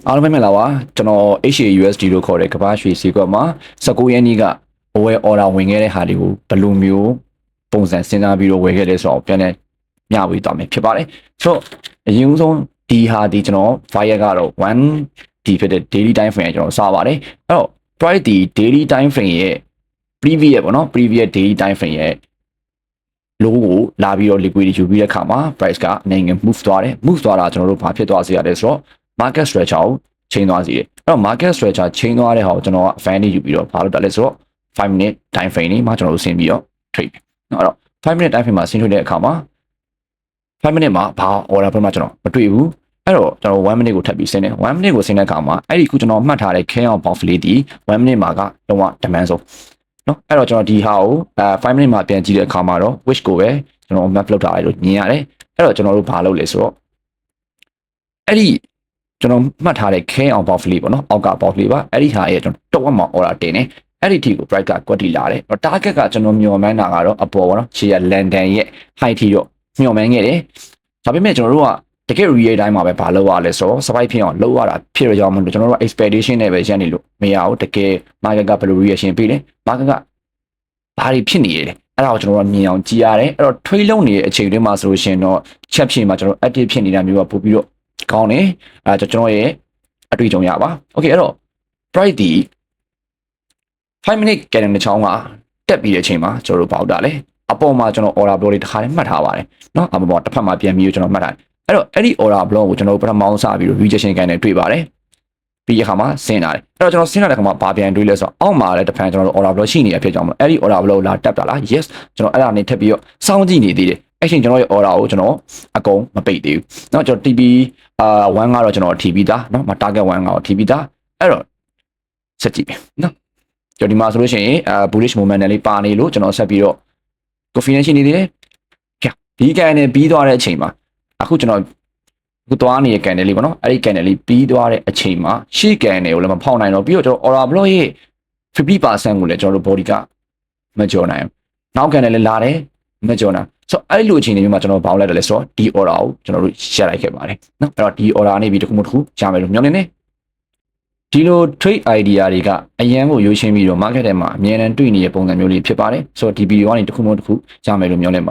အားလုံးပဲမင်္ဂလာပါကျွန်တော် HAUSD လို့ခေါ်တဲ့ကမ္ဘာရွှေဈေးကွက်မှာ19ရက်နေ့က OL order ဝင်ခဲ့တဲ့ဟာတွေကိုဘယ်လိုမျိုးပုံစံစဉ်းစားပြီးတော့ဝယ်ခဲ့လဲဆိုတော့ပြန်လဲမျှဝေသွားမယ်ဖြစ်ပါတယ်ဆိုတော့အရင်ဆုံးဒီဟာဒီကျွန်တော် fire ကတော့ 1D ဖြစ်တဲ့ daily time frame ကျွန်တော်စပါတယ်အဲ့တော့ price ဒီ daily time frame ရဲ့ previous ပေါ့နော် previous daily time frame ရဲ့ low ကိုလာပြီးတော့ liquidity ယူပြီးတဲ့အခါမှာ price ကအနေငယ် move သွားတယ် move သွားတာကျွန်တော်တို့ဘာဖြစ်သွားစေရလဲဆိုတော့ market structure ကိုချိန်သွားစီတယ်အဲ့တော့ market structure ချိန်သွားတဲ့ဟာကိုကျွန်တော်က advantage ယူပြီးတော့ဘာလို့တက်လဲဆိုတော့5 minute time frame นี้မှာကျွန်တော်တို့ဆင်းပြီးတော့ trade เนาะအဲ့တော့5 minute time frame မှာဆင်းထွက်တဲ့အခါမှာ5 minute မှာဘာ order ဘက်မှာကျွန်တော်မတွေ့ဘူးအဲ့တော့ကျွန်တော်1 minute ကိုထပ်ပြီးဆင်းတယ်1 minute ကိုဆင်းတဲ့အခါမှာအဲ့ဒီခုကျွန်တော်မှတ်ထားတဲ့ K on box လေးဒီ1 minute မှာကတော့ demand ဆုံးเนาะအဲ့တော့ကျွန်တော်ဒီဟာကို5 minute မှာပြန်ကြည့်တဲ့အခါမှာတော့ wish ကိုပဲကျွန်တော် map လုပ်ထားလိုက်လို့မြင်ရတယ်အဲ့တော့ကျွန်တော်တို့ဘာလုပ်လဲဆိုတော့အဲ့ဒီကျွန်တော်မှတ်ထားတဲ့ K on box လေးပေါ့နော်အောက်က box လေးပါအဲ့ဒီဟာရဲ့ကျွန်တော်တော့မှ order တင်တယ်အဲ့ဒီ T ကို price ကကွက်တီလာတယ် target ကကျွန်တော်မျှော်မှန်းတာကတော့အပေါ်ပေါ့နော်ခြေရ London ရဲ့ high T တော့မျှော်မှန်းခဲ့တယ်ဒါပေမဲ့ကျွန်တော်တို့ကတကယ် real time မှာပဲဘာလုပ်ရလဲဆိုတော့ survive ဖြစ်အောင်လုပ်ရတာဖြစ်ရကြောင်းမလို့ကျွန်တော်တို့က expectation နဲ့ပဲရက်နေလို့မရဘူးတကယ် market ကဘယ်လို reaction ပေးလဲ market ကဘာတွေဖြစ်နေရလဲအဲ့ဒါကိုကျွန်တော်တို့မြင်အောင်ကြည့်ရတယ်အဲ့တော့ trade လုပ်နေတဲ့အချိန်တွေမှာဆိုလို့ရှိရင်တော့ chat ဖြစ်မှာကျွန်တော် active ဖြစ်နေတာမျိုးကပို့ပြီးတော့ကောင်းတယ်အဲကျွန်တော်ရဲ့အတွေ့အကြုံရပါ okay အဲ့တော့ price ဒီ5 minute candle တစ်ချောင်းကတက်ပြီးတဲ့အချိန်မှာကျွန်တော်တို့ပေါက်တာလေအပေါ်မှာကျွန်တော် order block လေးတစ်ခါလေးမှတ်ထားပါတယ်เนาะအပေါ်တစ်ဖက်မှာပြန်ပြီးတော့ကျွန်တော်မှတ်ထားတယ်အဲ့တော့အဲ့ဒီ order block ကိုကျွန်တော်ပထမအောင်စပြီးတော့ rejection ကန်နဲ့တွေ့ပါတယ်ပြီးရခါမှာဆင်းလာတယ်အဲ့တော့ကျွန်တော်ဆင်းလာတဲ့ခါမှာဘာပြန်တွေးလဲဆိုတော့အောက်မှာလည်းတစ်ဖက်ကျွန်တော်တို့ order block ရှိနေရဖြစ်ကြောင်းမလို့အဲ့ဒီ order block လာတက်တာလား yes ကျွန်တော်အဲ့ဒါနေထပ်ပြီးတော့စောင့်ကြည့်နေသေးတယ်အဲ့ချိန်ကျွန်တော်ရဲ့ order ကိုကျွန်တော်အကုန်မပိတ်သေးဘူးเนาะကျွန်တော် TP 1ကတော့ကျွန်တော် TP သားเนาะမ target 1ကတော့ TP သားအဲ့တော့ဆက်ကြည့်မယ်เนาะကျွန်တော်ဒီမှာဆိုလို့ရှိရင်bullish momentum လေးပါနေလို့ကျွန်တော်ဆက်ပြီးတော့ confidence ရှိနေသေးတယ်ဒီကန်နဲ့ပြီးသွားတဲ့အချိန်မှာအခုကျွန်တော်အခုသွားနေတဲ့ကန်နယ်လေးပေါ့နော်အဲ့ဒီကန်နယ်လေးပြီးသွားတဲ့အချိန်မှာရှေ့ကန်နယ်ကိုလည်းမဖောက်နိုင်တော့ပြီးတော့ကျွန်တော် order block ရဲ့ 50% ကိုလည်းကျွန်တော်တို့ body ကမကြော်နိုင်ဘူးနောက်ကန်နယ်လည်းလာတယ်မကြော်နိုင်ဆိုတော့အဲ့လိုအချိန်တွေမျိုးမှာကျွန်တော်ဘောင်းလိုက်တယ်လဲဆိုတော့ဒီ order ကိုကျွန်တော်တို့ရှက်လိုက်ခဲ့ပါတယ်နော်အဲ့တော့ဒီ order နေပြီးတစ်ခုမှတစ်ခုရမယ်လို့မျှော်လင့်နေဒီလို trade idea တွေကအရန်ကိုရွေးရှင်းပြီးတော့ market ထဲမှာအမြဲတမ်းတွေ့နေတဲ့ပုံစံမျိုးလေးဖြစ်ပါတယ်ဆိုတော့ဒီ video ကနေတစ်ခုမှတစ်ခုရမယ်လို့မျှော်လင့်ပါ